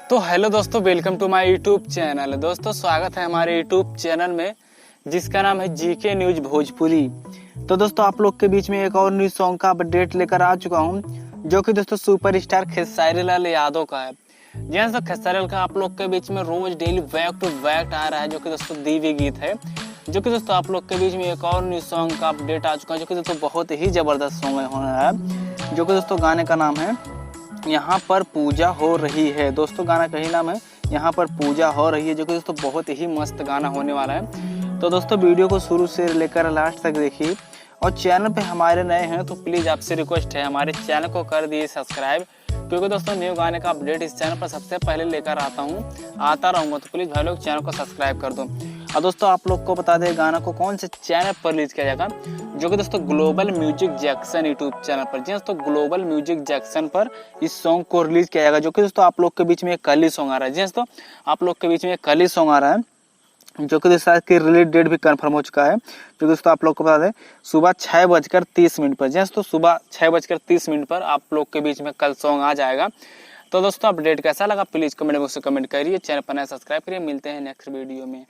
तो हेलो दोस्तों, welcome to my YouTube channel. दोस्तों स्वागत है हमारे यूट्यूब चैनल में जिसका नाम है जीके न्यूज भोजपुरी। तो दोस्तों आप लोग के बीच में एक और न्यूज सॉन्ग का अपडेट लेकर आ चुका हूं, जो कि दोस्तों सुपरस्टार खेसारी लाल यादव का है। जी हाँ दोस्तों, खेसारी लाल का आप लोग के बीच में रोज डेली बैक टू बैक आ रहा है, जो कि दोस्तों दीवी गीत है। जो कि दोस्तों आप लोग के बीच में एक और न्यूज सॉन्ग का अपडेट आ चुका है, जो कि दोस्तों बहुत ही जबरदस्त सॉन्ग है, जो कि दोस्तों गाने का नाम है यहाँ पर पूजा हो रही है। दोस्तों गाना का ही नाम है यहाँ पर पूजा हो रही है, जो कि दोस्तों बहुत ही मस्त गाना होने वाला है। तो दोस्तों वीडियो को शुरू से लेकर लास्ट तक देखिए, और चैनल पे हमारे नए हैं तो प्लीज़ आपसे रिक्वेस्ट है हमारे चैनल को कर दिए सब्सक्राइब, क्योंकि दोस्तों न्यू गाने का अपडेट इस चैनल पर सबसे पहले लेकर आता रहूँगा। तो प्लीज़ भाई लोग चैनल को सब्सक्राइब कर दो। और दोस्तों आप लोग को बता दें गाना को कौन से चैनल पर रिलीज किया जाएगा, जो कि दोस्तों global music Jackson YouTube channel पर। जी दोस्तों ग्लोबल म्यूजिक जैक्सन पर इस सॉन्ग को रिलीज किया जाएगा, जो कि दोस्तों आप लोग के बीच में एक कल ही सॉन्ग आ रहा है। जी दोस्तों आप लोग के बीच में एक कल ही सॉन्ग आ रहा है, जो कि दोस्तों की रिलीज डेट भी कंफर्म हो चुका है। जो दोस्तों आप लोग को बता दें सुबह 6:30 पर, जी दोस्तों सुबह 6:30 पर आप लोग के बीच में कल सॉन्ग आ जाएगा। तो दोस्तों अपडेट कैसा लगा प्लीज कमेंट बॉक्स में कमेंट करिए, चैनल पर नया सब्सक्राइब करिए। मिलते हैं नेक्स्ट वीडियो में।